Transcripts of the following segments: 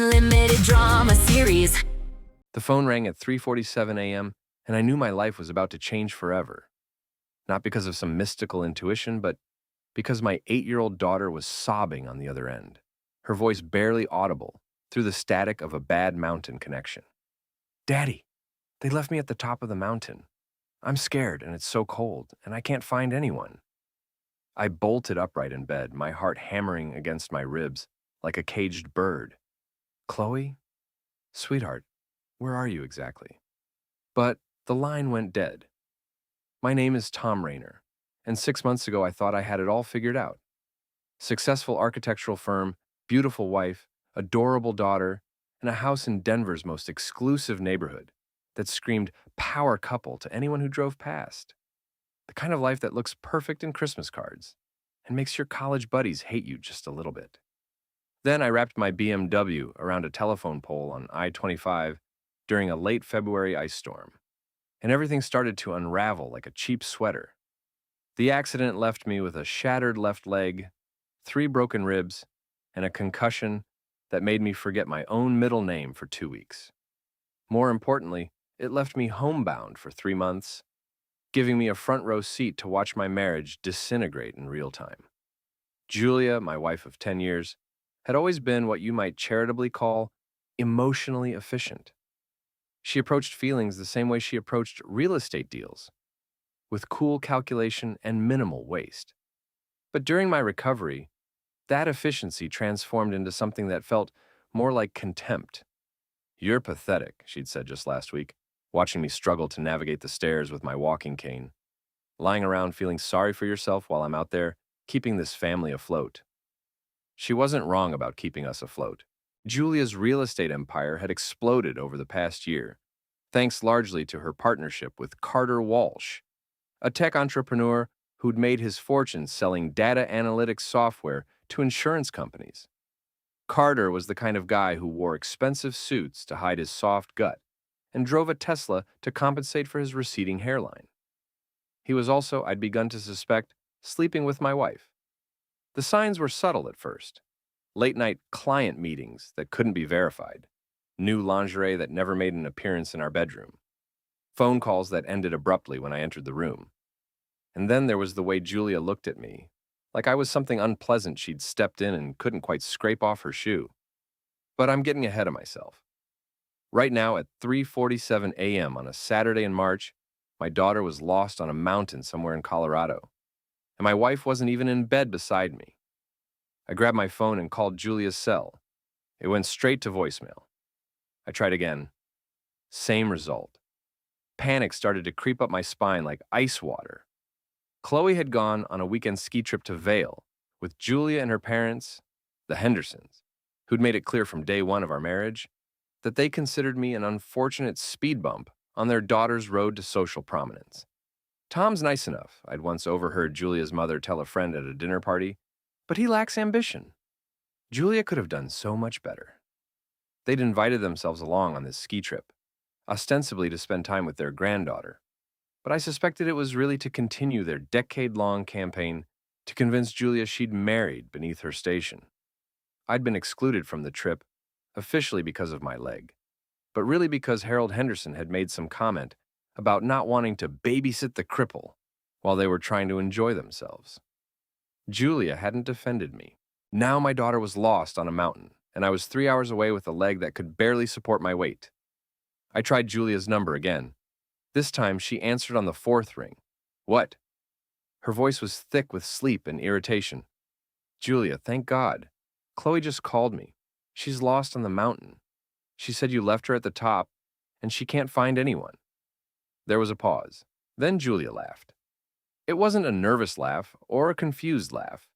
unlimited drama series. The phone rang at 3:47 a.m., and I knew my life was about to change forever. Not because of some mystical intuition, but because my 8-year-old daughter was sobbing on the other end, her voice barely audible through the static of a bad mountain connection. "Daddy, they left me at the top of the mountain. I'm scared, and it's so cold, and I can't find anyone." I bolted upright in bed, my heart hammering against my ribs like a caged bird. "Chloe? Sweetheart, where are you exactly?" But the line went dead. My name is Tom Rayner, and 6 months ago I thought I had it all figured out. Successful architectural firm, beautiful wife, adorable daughter, and a house in Denver's most exclusive neighborhood that screamed power couple to anyone who drove past. The kind of life that looks perfect in Christmas cards and makes your college buddies hate you just a little bit. Then I wrapped my BMW around a telephone pole on I-25 during a late February ice storm, and everything started to unravel like a cheap sweater. The accident left me with a shattered left leg, 3 broken ribs, and a concussion that made me forget my own middle name for 2 weeks. More importantly, it left me homebound for 3 months, giving me a front row seat to watch my marriage disintegrate in real time. Julia, my wife of 10 years, had always been what you might charitably call emotionally efficient. She approached feelings the same way she approached real estate deals, with cool calculation and minimal waste. But during my recovery, that efficiency transformed into something that felt more like contempt. "You're pathetic," she'd said just last week, watching me struggle to navigate the stairs with my walking cane. "Lying around feeling sorry for yourself while I'm out there keeping this family afloat." She wasn't wrong about keeping us afloat. Julia's real estate empire had exploded over the past year, thanks largely to her partnership with Carter Walsh, a tech entrepreneur who'd made his fortune selling data analytics software to insurance companies. Carter was the kind of guy who wore expensive suits to hide his soft gut and drove a Tesla to compensate for his receding hairline. He was also, I'd begun to suspect, sleeping with my wife. The signs were subtle at first. Late-night client meetings that couldn't be verified, new lingerie that never made an appearance in our bedroom, phone calls that ended abruptly when I entered the room. And then there was the way Julia looked at me, like I was something unpleasant she'd stepped in and couldn't quite scrape off her shoe. But I'm getting ahead of myself. Right now, at 3:47 a.m. on a Saturday in March, my daughter was lost on a mountain somewhere in Colorado, and my wife wasn't even in bed beside me. I grabbed my phone and called Julia's cell. It went straight to voicemail. I tried again. Same result. Panic started to creep up my spine like ice water. Chloe had gone on a weekend ski trip to Vail with Julia and her parents, the Hendersons, who'd made it clear from day one of our marriage that they considered me an unfortunate speed bump on their daughter's road to social prominence. "Tom's nice enough," I'd once overheard Julia's mother tell a friend at a dinner party, "but he lacks ambition." Julia could have done so much better. They'd invited themselves along on this ski trip, ostensibly to spend time with their granddaughter, but I suspected it was really to continue their decade-long campaign to convince Julia she'd married beneath her station. I'd been excluded from the trip, officially because of my leg, but really because Harold Henderson had made some comment about not wanting to babysit the cripple while they were trying to enjoy themselves. Julia hadn't defended me. Now my daughter was lost on a mountain, and I was 3 hours away with a leg that could barely support my weight. I tried Julia's number again. This time she answered on the 4th ring. "What?" Her voice was thick with sleep and irritation. "Julia, thank God. Chloe just called me. She's lost on the mountain. She said you left her at the top, and she can't find anyone." There was a pause. Then Julia laughed. It wasn't a nervous laugh or a confused laugh.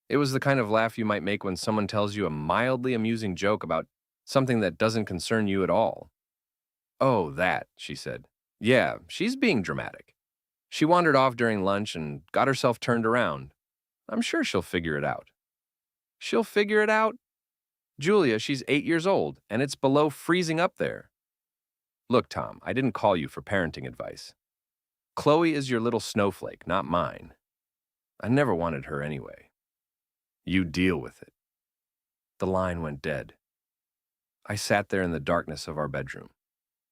It was the kind of laugh you might make when someone tells you a mildly amusing joke about something that doesn't concern you at all. "Oh, that," she said. "Yeah, she's being dramatic. She wandered off during lunch and got herself turned around. I'm sure she'll figure it out." "She'll figure it out?" "Julia, she's 8 years old, and it's below freezing up there." "Look, Tom, I didn't call you for parenting advice. Chloe is your little snowflake, not mine. I never wanted her anyway. You deal with it." The line went dead. I sat there in the darkness of our bedroom,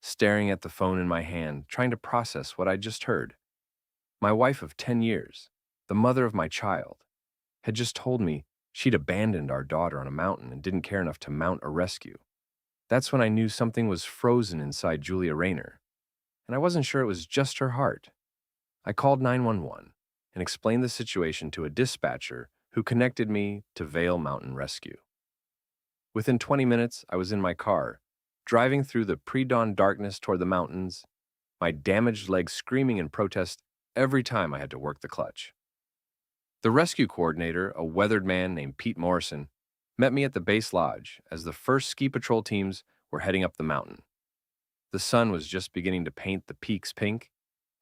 staring at the phone in my hand, trying to process what I'd just heard. My wife of 10 years, the mother of my child, had just told me she'd abandoned our daughter on a mountain and didn't care enough to mount a rescue. That's when I knew something was frozen inside Julia Rayner, and I wasn't sure it was just her heart. I called 911 and explained the situation to a dispatcher who connected me to Vale Mountain Rescue. Within 20 minutes, I was in my car, driving through the pre-dawn darkness toward the mountains, my damaged leg screaming in protest every time I had to work the clutch. The rescue coordinator, a weathered man named Pete Morrison, met me at the base lodge as the first ski patrol teams were heading up the mountain. The sun was just beginning to paint the peaks pink,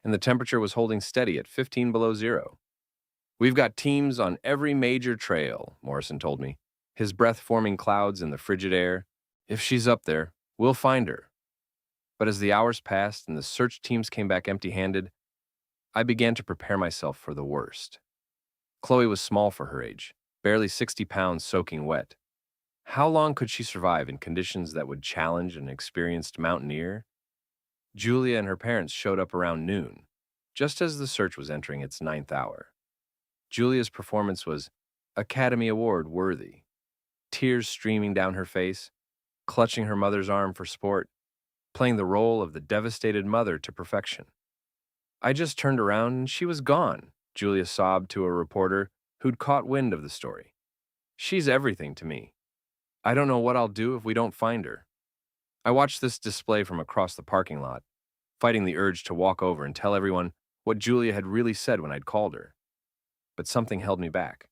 and the temperature was holding steady at 15 below zero. "We've got teams on every major trail," Morrison told me, his breath forming clouds in the frigid air. "If she's up there, we'll find her." But as the hours passed and the search teams came back empty-handed, I began to prepare myself for the worst. Chloe was small for her age, barely 60 pounds soaking wet. How long could she survive in conditions that would challenge an experienced mountaineer? Julia and her parents showed up around noon, just as the search was entering its ninth hour. Julia's performance was Academy Award worthy, tears streaming down her face, clutching her mother's arm for support, playing the role of the devastated mother to perfection. "I just turned around and she was gone," Julia sobbed to a reporter who'd caught wind of the story. "She's everything to me. I don't know what I'll do if we don't find her." I watched this display from across the parking lot, fighting the urge to walk over and tell everyone what Julia had really said when I'd called her. But something held me back.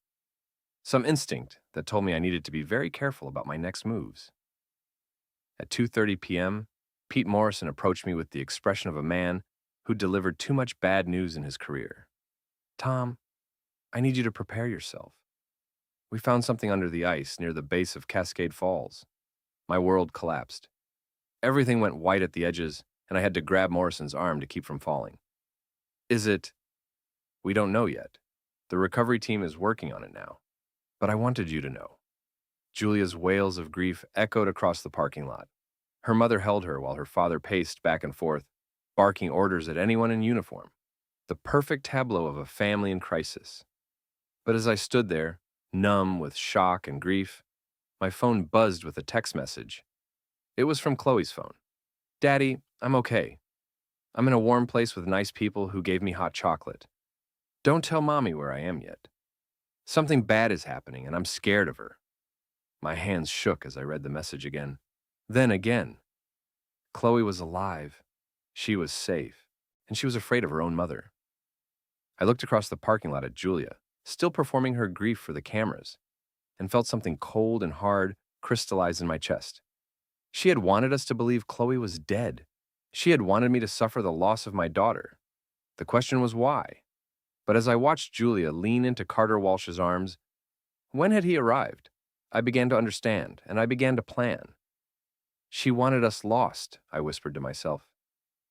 Some instinct that told me I needed to be very careful about my next moves. At 2:30 p.m., Pete Morrison approached me with the expression of a man who delivered too much bad news in his career. "Tom, I need you to prepare yourself. We found something under the ice near the base of Cascade Falls." My world collapsed. Everything went white at the edges, and I had to grab Morrison's arm to keep from falling. "Is it?" "We don't know yet. The recovery team is working on it now. But I wanted you to know." Julia's wails of grief echoed across the parking lot. Her mother held her while her father paced back and forth, barking orders at anyone in uniform. The perfect tableau of a family in crisis. But as I stood there, numb with shock and grief, my phone buzzed with a text message. It was from Chloe's phone. "Daddy, I'm okay. I'm in a warm place with nice people who gave me hot chocolate. Don't tell Mommy where I am yet. Something bad is happening and I'm scared of her." My hands shook as I read the message again. Then again. Chloe was alive. She was safe. And she was afraid of her own mother. I looked across the parking lot at Julia, still performing her grief for the cameras, and felt something cold and hard crystallize in my chest. She had wanted us to believe Chloe was dead. She had wanted me to suffer the loss of my daughter. The question was why? But as I watched Julia lean into Carter Walsh's arms, when had he arrived? I began to understand, and I began to plan. "She wanted us lost," I whispered to myself.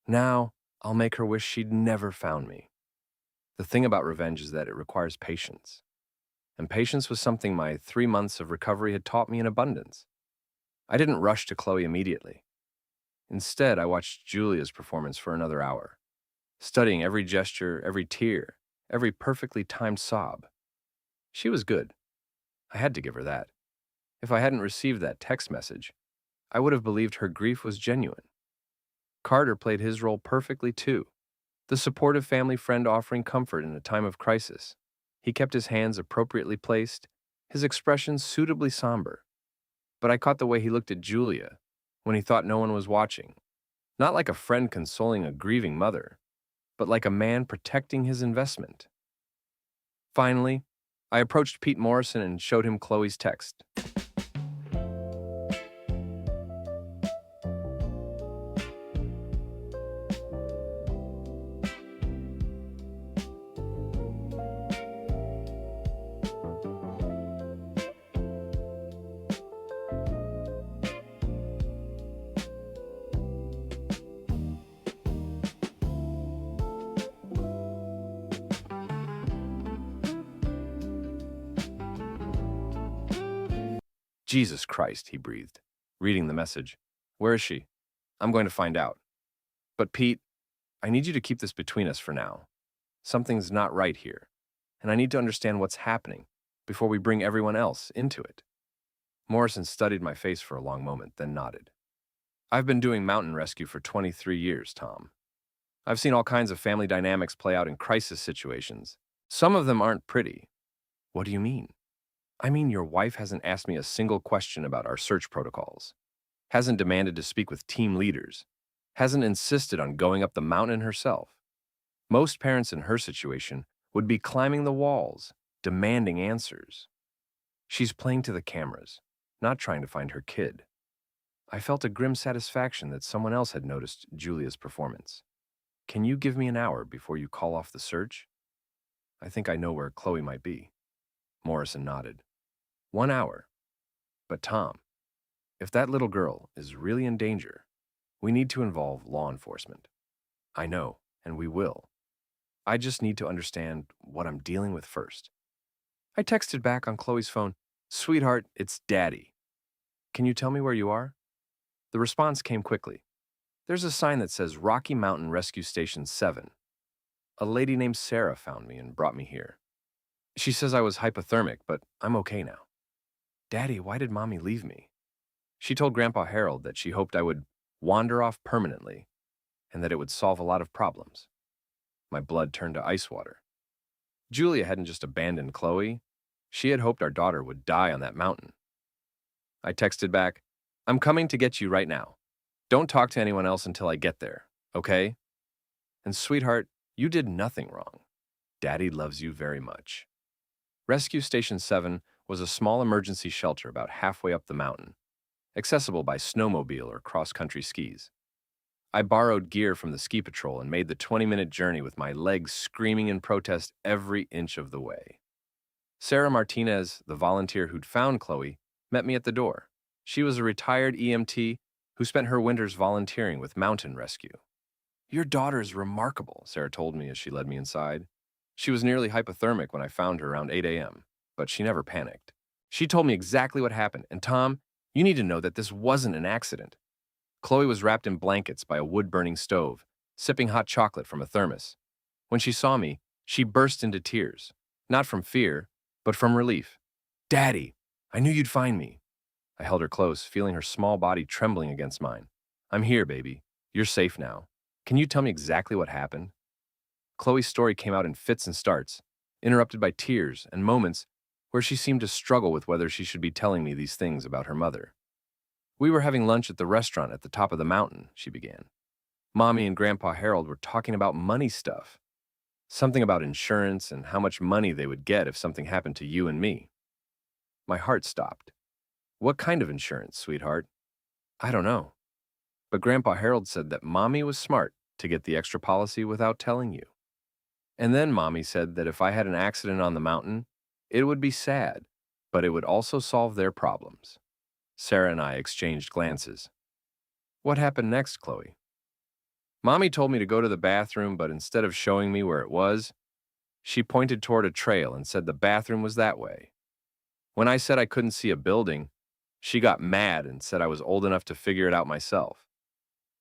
"Now, I'll make her wish she'd never found me." The thing about revenge is that it requires patience. And patience was something my 3 months of recovery had taught me in abundance. I didn't rush to Chloe immediately. Instead, I watched Julia's performance for another hour, studying every gesture, every tear, every perfectly timed sob. She was good. I had to give her that. If I hadn't received that text message, I would have believed her grief was genuine. Carter played his role perfectly too, the supportive family friend offering comfort in a time of crisis. He kept his hands appropriately placed, his expression suitably somber. But I caught the way he looked at Julia when he thought no one was watching, not like a friend consoling a grieving mother, but like a man protecting his investment. Finally, I approached Pete Morrison and showed him Chloe's text. "Jesus Christ," he breathed. Reading the message. Where is she? I'm going to find out. But Pete, I need you to keep this between us for now. Something's not right here, and I need to understand what's happening before we bring everyone else into it. Morrison studied my face for a long moment, then nodded. I've been doing mountain rescue for 23 years, Tom. I've seen all kinds of family dynamics play out in crisis situations. Some of them aren't pretty. What do you mean? I mean, your wife hasn't asked me a single question about our search protocols, hasn't demanded to speak with team leaders, hasn't insisted on going up the mountain herself. Most parents in her situation would be climbing the walls, demanding answers. She's playing to the cameras, not trying to find her kid. I felt a grim satisfaction that someone else had noticed Julia's performance. Can you give me an hour before you call off the search? I think I know where Chloe might be. Morrison nodded. 1 hour. But Tom, if that little girl is really in danger, we need to involve law enforcement. I know, and we will. I just need to understand what I'm dealing with first. I texted back on Chloe's phone, Sweetheart, it's Daddy. Can you tell me where you are? The response came quickly. There's a sign that says Rocky Mountain Rescue Station 7. A lady named Sarah found me and brought me here. She says I was hypothermic, but I'm okay now. Daddy, why did Mommy leave me? She told Grandpa Harold that she hoped I would wander off permanently and that it would solve a lot of problems. My blood turned to ice water. Julia hadn't just abandoned Chloe. She had hoped our daughter would die on that mountain. I texted back, I'm coming to get you right now. Don't talk to anyone else until I get there, okay? And sweetheart, you did nothing wrong. Daddy loves you very much. Rescue Station 7 was a small emergency shelter about halfway up the mountain, accessible by snowmobile or cross-country skis. I borrowed gear from the ski patrol and made the 20-minute journey with my legs screaming in protest every inch of the way. Sarah Martinez, the volunteer who'd found Chloe, met me at the door. She was a retired EMT who spent her winters volunteering with mountain rescue. Your daughter is remarkable, Sarah told me as she led me inside. She was nearly hypothermic when I found her around 8 a.m., but she never panicked. She told me exactly what happened, and Tom, you need to know that this wasn't an accident. Chloe was wrapped in blankets by a wood-burning stove, sipping hot chocolate from a thermos. When she saw me, she burst into tears, not from fear, but from relief. Daddy, I knew you'd find me. I held her close, feeling her small body trembling against mine. I'm here, baby. You're safe now. Can you tell me exactly what happened? Chloe's story came out in fits and starts, interrupted by tears and moments where she seemed to struggle with whether she should be telling me these things about her mother. We were having lunch at the restaurant at the top of the mountain, she began. Mommy and Grandpa Harold were talking about money stuff. Something about insurance and how much money they would get if something happened to you and me. My heart stopped. What kind of insurance, sweetheart? I don't know. But Grandpa Harold said that Mommy was smart to get the extra policy without telling you. And then Mommy said that if I had an accident on the mountain, it would be sad, but it would also solve their problems. Sarah and I exchanged glances. What happened next, Chloe? Mommy told me to go to the bathroom, but instead of showing me where it was, she pointed toward a trail and said the bathroom was that way. When I said I couldn't see a building, she got mad and said I was old enough to figure it out myself.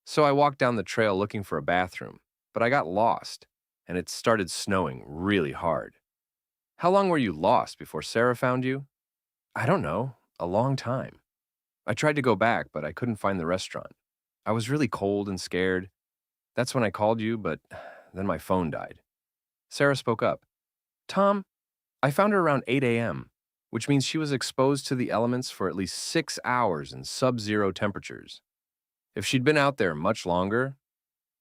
So I walked down the trail looking for a bathroom, but I got lost, and it started snowing really hard. How long were you lost before Sarah found you? I don't know, a long time. I tried to go back, but I couldn't find the restaurant. I was really cold and scared. That's when I called you, but then my phone died. Sarah spoke up. Tom, I found her around 8 a.m., which means she was exposed to the elements for at least 6 hours in sub-zero temperatures. If she'd been out there much longer,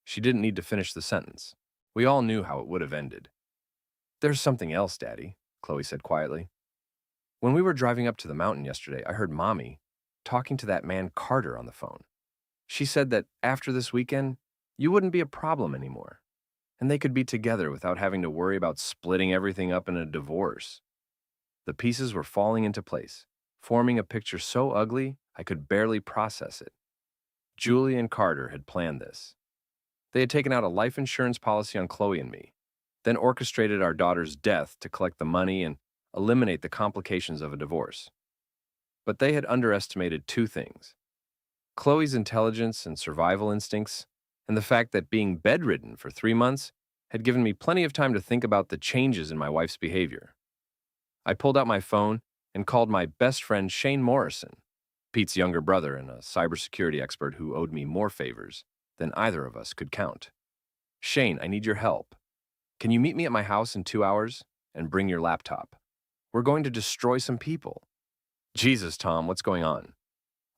she didn't need to finish the sentence. We all knew how it would have ended. There's something else, Daddy, Chloe said quietly. When we were driving up to the mountain yesterday, I heard Mommy talking to that man Carter on the phone. She said that after this weekend, you wouldn't be a problem anymore, and they could be together without having to worry about splitting everything up in a divorce. The pieces were falling into place, forming a picture so ugly I could barely process it. Julie and Carter had planned this. They had taken out a life insurance policy on Chloe and me, then orchestrated our daughter's death to collect the money and eliminate the complications of a divorce. But they had underestimated two things. Chloe's intelligence and survival instincts, and the fact that being bedridden for 3 months had given me plenty of time to think about the changes in my wife's behavior. I pulled out my phone and called my best friend Shane Morrison, Pete's younger brother and a cybersecurity expert who owed me more favors than either of us could count. Shane, I need your help. Can you meet me at my house in 2 hours and bring your laptop? We're going to destroy some people. Jesus, Tom, what's going on?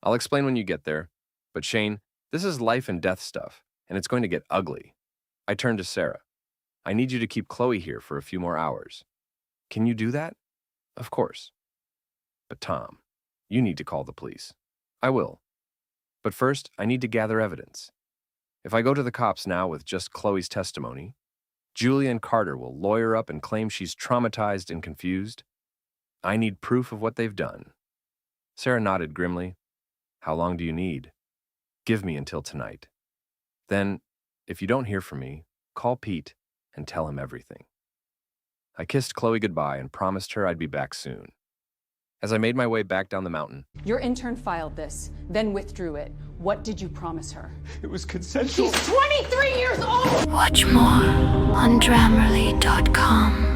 I'll explain when you get there. But Shane, this is life and death stuff, and it's going to get ugly. I turned to Sarah. I need you to keep Chloe here for a few more hours. Can you do that? Of course. But Tom, you need to call the police. I will. But first, I need to gather evidence. If I go to the cops now with just Chloe's testimony, Julia and Carter will lawyer up and claim she's traumatized and confused. I need proof of what they've done. Sarah nodded grimly. How long do you need? Give me until tonight. Then, if you don't hear from me, call Pete and tell him everything. I kissed Chloe goodbye and promised her I'd be back soon. As I made my way back down the mountain, Your intern filed this, then withdrew it. What did you promise her? It was consensual. He's 23 years old! Watch more on Grammarly.com.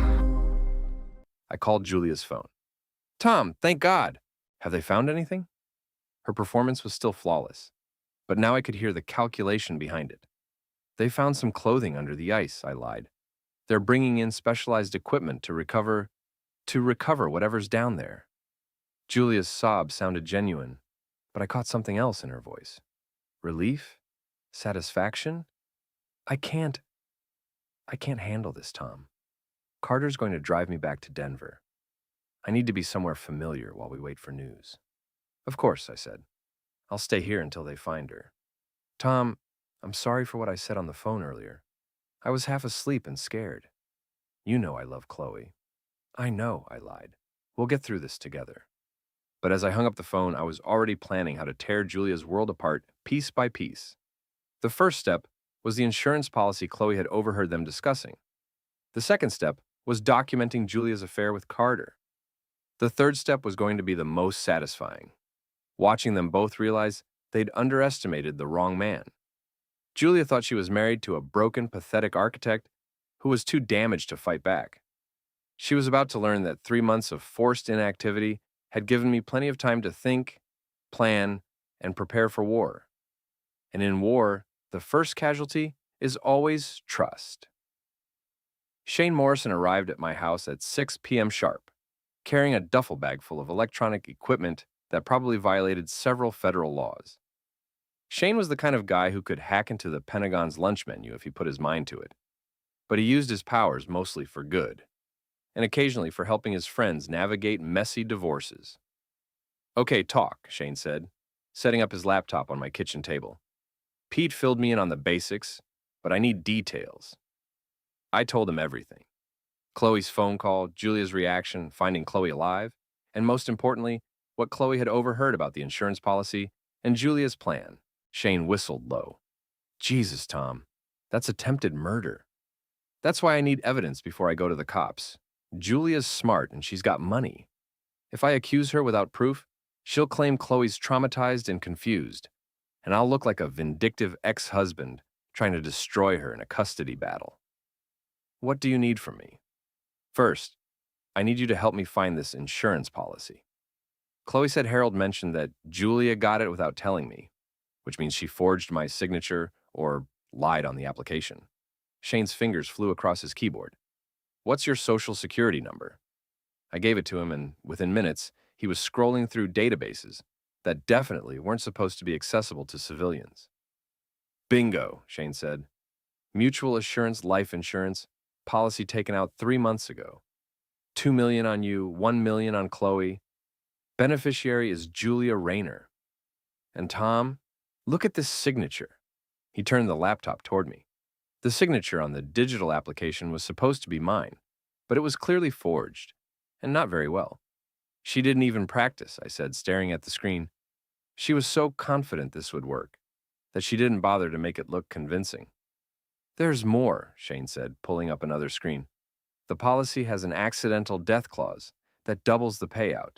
I called Julia's phone. Tom, thank God. Have they found anything? Her performance was still flawless, but now I could hear the calculation behind it. They found some clothing under the ice, I lied. They're bringing in specialized equipment to recover whatever's down there. Julia's sob sounded genuine, but I caught something else in her voice. Relief? Satisfaction? I can't handle this, Tom. Carter's going to drive me back to Denver. I need to be somewhere familiar while we wait for news. Of course, I said. I'll stay here until they find her. Tom, I'm sorry for what I said on the phone earlier. I was half asleep and scared. You know I love Chloe. I know, I lied. We'll get through this together. But as I hung up the phone, I was already planning how to tear Julia's world apart piece by piece. The first step was the insurance policy Chloe had overheard them discussing. The second step was documenting Julia's affair with Carter. The third step was going to be the most satisfying, watching them both realize they'd underestimated the wrong man. Julia thought she was married to a broken, pathetic architect who was too damaged to fight back. She was about to learn that 3 months of forced inactivity had given me plenty of time to think, plan, and prepare for war. And in war, the first casualty is always trust. Shane Morrison arrived at my house at 6 p.m. sharp, carrying a duffel bag full of electronic equipment that probably violated several federal laws. Shane was the kind of guy who could hack into the Pentagon's lunch menu if he put his mind to it. But he used his powers mostly for good, and occasionally for helping his friends navigate messy divorces. Okay, talk, Shane said, setting up his laptop on my kitchen table. Pete filled me in on the basics, but I need details. I told him everything. Chloe's phone call, Julia's reaction, finding Chloe alive, and most importantly, what Chloe had overheard about the insurance policy and Julia's plan. Shane whistled low. Jesus, Tom, that's attempted murder. That's why I need evidence before I go to the cops. Julia's smart and she's got money. If I accuse her without proof, she'll claim Chloe's traumatized and confused, and I'll look like a vindictive ex-husband trying to destroy her in a custody battle. What do you need from me? First, I need you to help me find this insurance policy. Chloe said Harold mentioned that Julia got it without telling me, which means she forged my signature or lied on the application. Shane's fingers flew across his keyboard. What's your social security number? I gave it to him, and within minutes, he was scrolling through databases that definitely weren't supposed to be accessible to civilians. Bingo, Shane said. Mutual Assurance Life Insurance, policy taken out 3 months ago. $2 million on you, $1 million on Chloe. Beneficiary is Julia Rayner. And Tom, look at this signature. He turned the laptop toward me. The signature on the digital application was supposed to be mine, but it was clearly forged, and not very well. She didn't even practice, I said, staring at the screen. She was so confident this would work that she didn't bother to make it look convincing. There's more, Shane said, pulling up another screen. The policy has an accidental death clause that doubles the payout.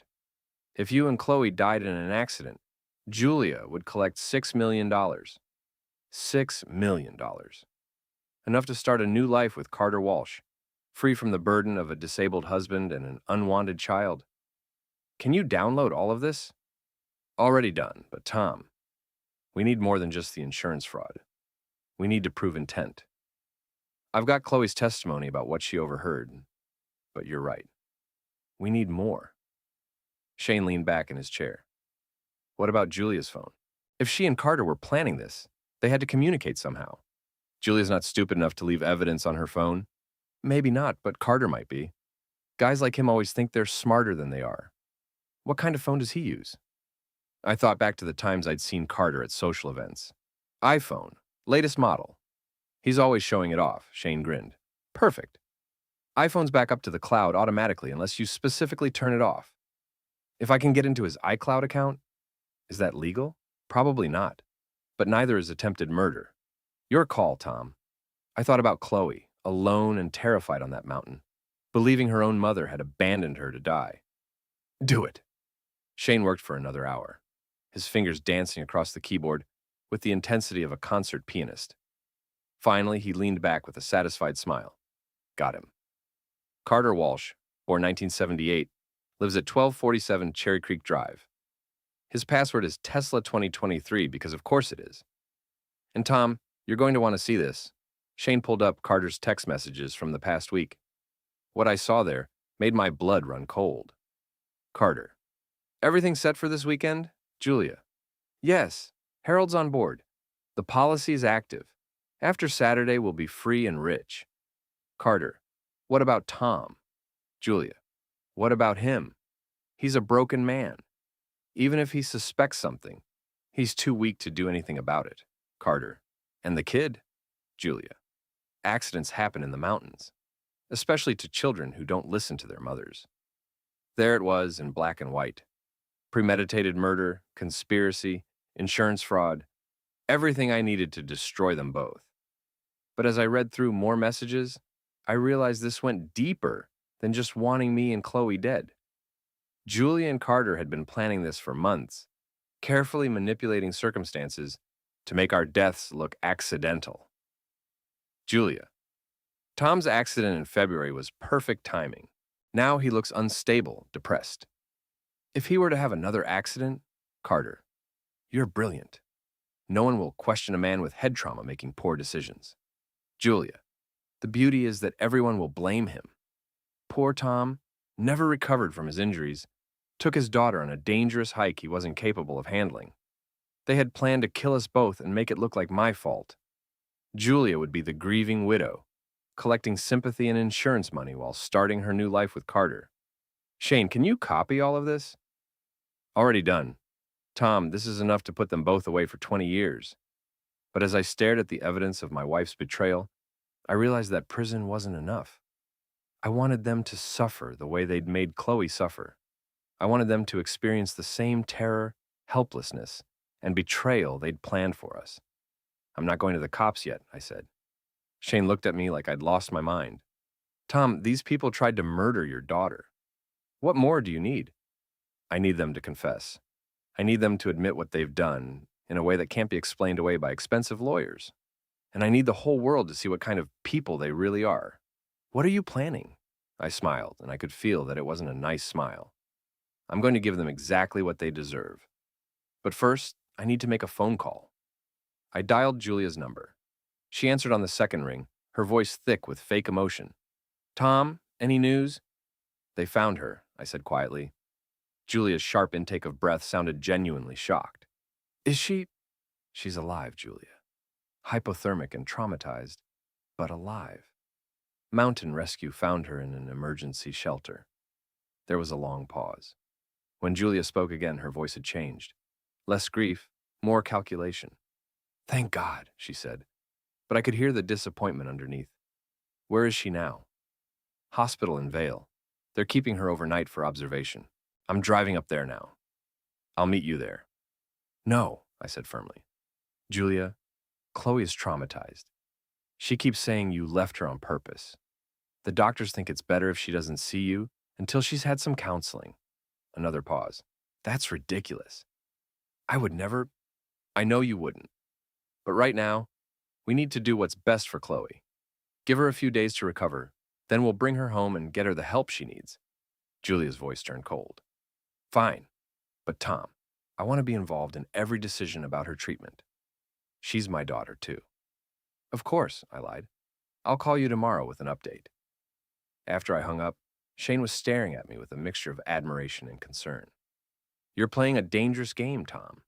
If you and Chloe died in an accident, Julia would collect $6 million. $6 million. Enough to start a new life with Carter Walsh, free from the burden of a disabled husband and an unwanted child. Can you download all of this? Already done, but Tom, we need more than just the insurance fraud. We need to prove intent. I've got Chloe's testimony about what she overheard, but you're right. We need more. Shane leaned back in his chair. What about Julia's phone? If she and Carter were planning this, they had to communicate somehow. Julia's not stupid enough to leave evidence on her phone. Maybe not, but Carter might be. Guys like him always think they're smarter than they are. What kind of phone does he use? I thought back to the times I'd seen Carter at social events. iPhone, latest model. He's always showing it off, Shane grinned. Perfect. iPhones back up to the cloud automatically unless you specifically turn it off. If I can get into his iCloud account, is that legal? Probably not. But neither is attempted murder. Your call, Tom. I thought about Chloe, alone and terrified on that mountain, believing her own mother had abandoned her to die. Do it. Shane worked for another hour, his fingers dancing across the keyboard with the intensity of a concert pianist. Finally, he leaned back with a satisfied smile. Got him. Carter Walsh, born 1978, lives at 1247 Cherry Creek Drive. His password is Tesla 2023 because of course it is. And Tom, you're going to want to see this. Shane pulled up Carter's text messages from the past week. What I saw there made my blood run cold. Carter. Everything set for this weekend? Julia. Yes. Harold's on board. The policy is active. After Saturday, we'll be free and rich. Carter. What about Tom? Julia. What about him? He's a broken man. Even if he suspects something, he's too weak to do anything about it. Carter. And the kid? Julia. Accidents happen in the mountains, especially to children who don't listen to their mothers. There it was in black and white. Premeditated murder, conspiracy, insurance fraud, everything I needed to destroy them both. But as I read through more messages, I realized this went deeper than just wanting me and Chloe dead. Julia and Carter had been planning this for months, carefully manipulating circumstances to make our deaths look accidental. Julia. Tom's accident in February was perfect timing. Now he looks unstable, depressed. If he were to have another accident, Carter. You're brilliant. No one will question a man with head trauma making poor decisions. Julia. The beauty is that everyone will blame him. Poor Tom, never recovered from his injuries, took his daughter on a dangerous hike he wasn't capable of handling. They had planned to kill us both and make it look like my fault. Julia would be the grieving widow, collecting sympathy and insurance money while starting her new life with Carter. Shane, can you copy all of this? Already done. Tom, this is enough to put them both away for 20 years. But as I stared at the evidence of my wife's betrayal, I realized that prison wasn't enough. I wanted them to suffer the way they'd made Chloe suffer. I wanted them to experience the same terror, helplessness, and betrayal they'd planned for us. I'm not going to the cops yet, I said. Shane looked at me like I'd lost my mind. Tom, these people tried to murder your daughter. What more do you need? I need them to confess. I need them to admit what they've done in a way that can't be explained away by expensive lawyers. And I need the whole world to see what kind of people they really are. What are you planning? I smiled, and I could feel that it wasn't a nice smile. I'm going to give them exactly what they deserve. But first, I need to make a phone call. I dialed Julia's number. She answered on the second ring, her voice thick with fake emotion. Tom, any news? They found her, I said quietly. Julia's sharp intake of breath sounded genuinely shocked. Is she? She's alive, Julia. Hypothermic and traumatized, but alive. Mountain Rescue found her in an emergency shelter. There was a long pause. When Julia spoke again, her voice had changed. Less grief, more calculation. Thank God, she said, but I could hear the disappointment underneath. Where is she now? Hospital in Vale. They're keeping her overnight for observation. I'm driving up there now. I'll meet you there. No, I said firmly. Julia, Chloe is traumatized. She keeps saying you left her on purpose. The doctors think it's better if she doesn't see you until she's had some counseling. Another pause. That's ridiculous. I would never. I know you wouldn't. But right now, we need to do what's best for Chloe. Give her a few days to recover, then we'll bring her home and get her the help she needs. Julia's voice turned cold. Fine, but Tom, I want to be involved in every decision about her treatment. She's my daughter, too. Of course, I lied. I'll call you tomorrow with an update. After I hung up, Shane was staring at me with a mixture of admiration and concern. You're playing a dangerous game, Tom.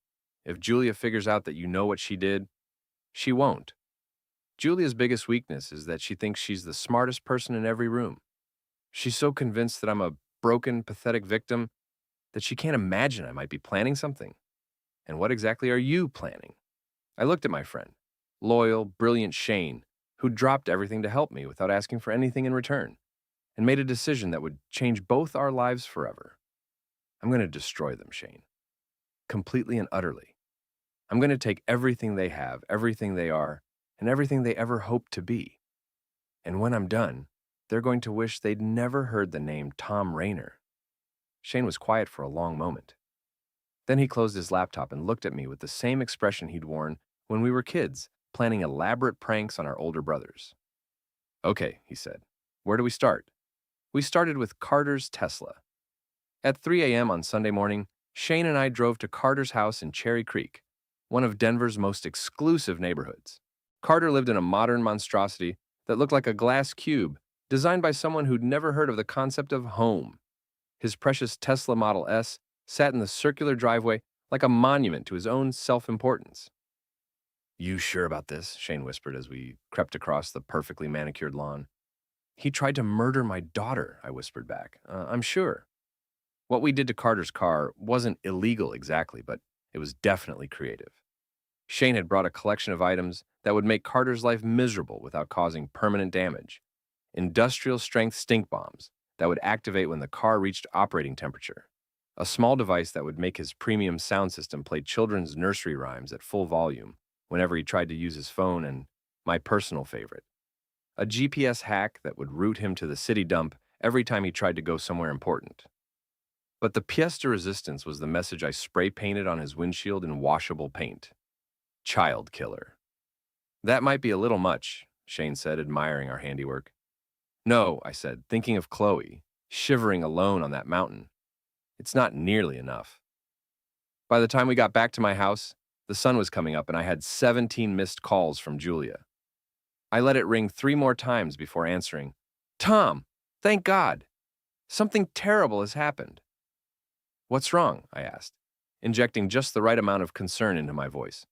If Julia figures out that you know what she did, she won't. Julia's biggest weakness is that she thinks she's the smartest person in every room. She's so convinced that I'm a broken, pathetic victim that she can't imagine I might be planning something. And what exactly are you planning? I looked at my friend, loyal, brilliant Shane, who dropped everything to help me without asking for anything in return, and made a decision that would change both our lives forever. I'm going to destroy them, Shane. Completely and utterly. I'm going to take everything they have, everything they are, and everything they ever hoped to be. And when I'm done, they're going to wish they'd never heard the name Tom Rayner. Shane was quiet for a long moment. Then he closed his laptop and looked at me with the same expression he'd worn when we were kids, planning elaborate pranks on our older brothers. Okay, he said. Where do we start? We started with Carter's Tesla. At 3 a.m. on Sunday morning, Shane and I drove to Carter's house in Cherry Creek, one of Denver's most exclusive neighborhoods. Carter lived in a modern monstrosity that looked like a glass cube designed by someone who'd never heard of the concept of home. His precious Tesla Model S sat in the circular driveway like a monument to his own self-importance. You sure about this? Shane whispered as we crept across the perfectly manicured lawn. He tried to murder my daughter, I whispered back. I'm sure. What we did to Carter's car wasn't illegal exactly, but it was definitely creative. Shane had brought a collection of items that would make Carter's life miserable without causing permanent damage. Industrial-strength stink bombs that would activate when the car reached operating temperature. A small device that would make his premium sound system play children's nursery rhymes at full volume whenever he tried to use his phone, and my personal favorite, a GPS hack that would route him to the city dump every time he tried to go somewhere important. But the pièce de resistance was the message I spray-painted on his windshield in washable paint. Child killer. That might be a little much, Shane said, admiring our handiwork. No, I said, thinking of Chloe, shivering alone on that mountain. It's not nearly enough. By the time we got back to my house, the sun was coming up and I had 17 missed calls from Julia. I let it ring 3 more times before answering. Tom, thank God. Something terrible has happened. What's wrong? I asked, injecting just the right amount of concern into my voice.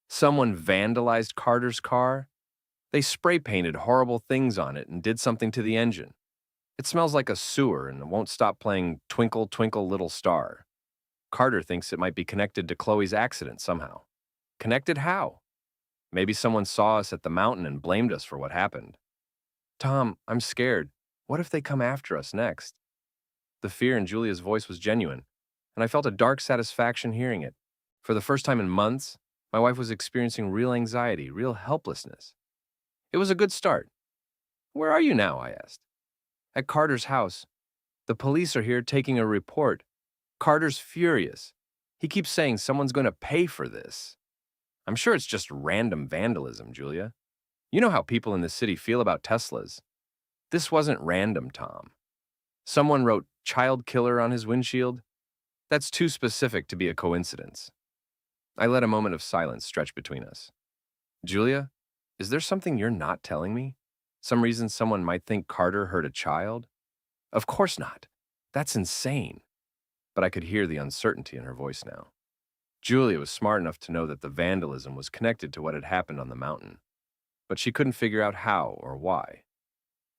Someone vandalized Carter's car? They spray-painted horrible things on it and did something to the engine. It smells like a sewer and it won't stop playing Twinkle, Twinkle, Little Star. Carter thinks it might be connected to Chloe's accident somehow. Connected how? Maybe someone saw us at the mountain and blamed us for what happened. Tom, I'm scared. What if they come after us next? The fear in Julia's voice was genuine, and I felt a dark satisfaction hearing it. For the first time in months, my wife was experiencing real anxiety, real helplessness. It was a good start. Where are you now? I asked. At Carter's house. The police are here taking a report. Carter's furious. He keeps saying someone's going to pay for this. I'm sure it's just random vandalism, Julia. You know how people in the city feel about Teslas. This wasn't random, Tom. Someone wrote child killer on his windshield. That's too specific to be a coincidence. I let a moment of silence stretch between us. Julia, is there something you're not telling me? Some reason someone might think Carter hurt a child? Of course not. That's insane. But I could hear the uncertainty in her voice now. Julia was smart enough to know that the vandalism was connected to what had happened on the mountain, but she couldn't figure out how or why.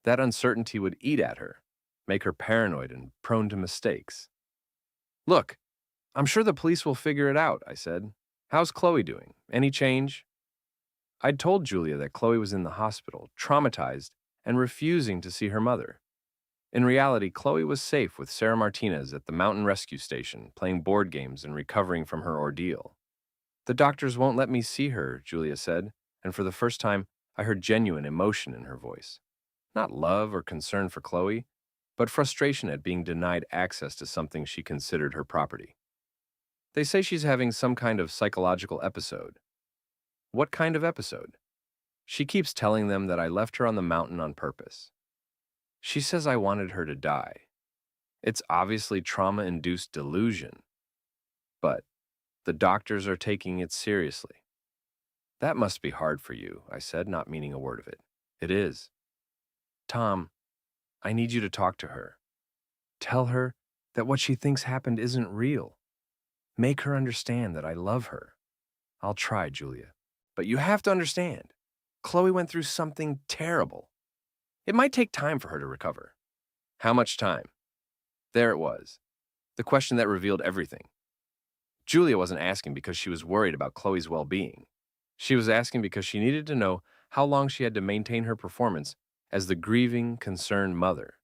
That uncertainty would eat at her, make her paranoid and prone to mistakes. Look, I'm sure the police will figure it out, I said. How's Chloe doing? Any change? I'd told Julia that Chloe was in the hospital, traumatized, and refusing to see her mother. In reality, Chloe was safe with Sarah Martinez at the mountain rescue station, playing board games and recovering from her ordeal. The doctors won't let me see her, Julia said, and for the first time, I heard genuine emotion in her voice. Not love or concern for Chloe, but frustration at being denied access to something she considered her property. They say she's having some kind of psychological episode. What kind of episode? She keeps telling them that I left her on the mountain on purpose. She says I wanted her to die. It's obviously trauma-induced delusion, but the doctors are taking it seriously. That must be hard for you, I said, not meaning a word of it. It is. Tom, I need you to talk to her. Tell her that what she thinks happened isn't real. Make her understand that I love her. I'll try, Julia. But you have to understand, Chloe went through something terrible. It might take time for her to recover. How much time? There it was. The question that revealed everything. Julia wasn't asking because she was worried about Chloe's well-being. She was asking because she needed to know how long she had to maintain her performance as the grieving, concerned mother.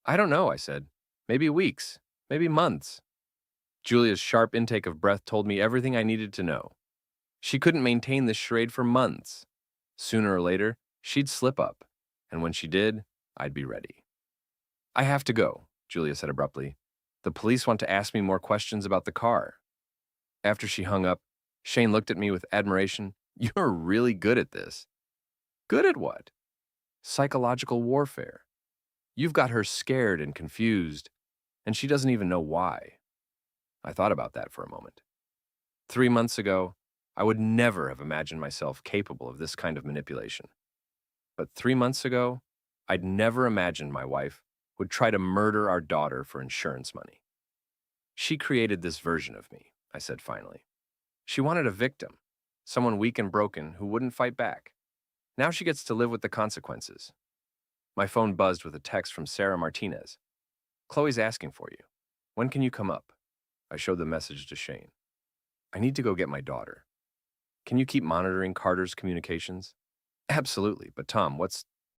I don't know, I said. Maybe weeks, maybe months. Julia's sharp intake of breath told me everything I needed to know. She couldn't maintain this charade for months. Sooner or later, she'd slip up, and when she did, I'd be ready. I have to go, Julia said abruptly. The police want to ask me more questions about the car. After she hung up, Shane looked at me with admiration. You're really good at this. Good at what? Psychological warfare. You've got her scared and confused, and she doesn't even know why. I thought about that for a moment. 3 months ago, I would never have imagined myself capable of this kind of manipulation. But 3 months ago, I'd never imagined my wife would try to murder our daughter for insurance money. She created this version of me, I said finally. She wanted a victim, someone weak and broken who wouldn't fight back. Now she gets to live with the consequences. My phone buzzed with a text from Sarah Martinez. Chloe's asking for you. When can you come up? I showed the message to Shane. I need to go get my daughter. Can you keep monitoring Carter's communications? Absolutely, but Tom, what's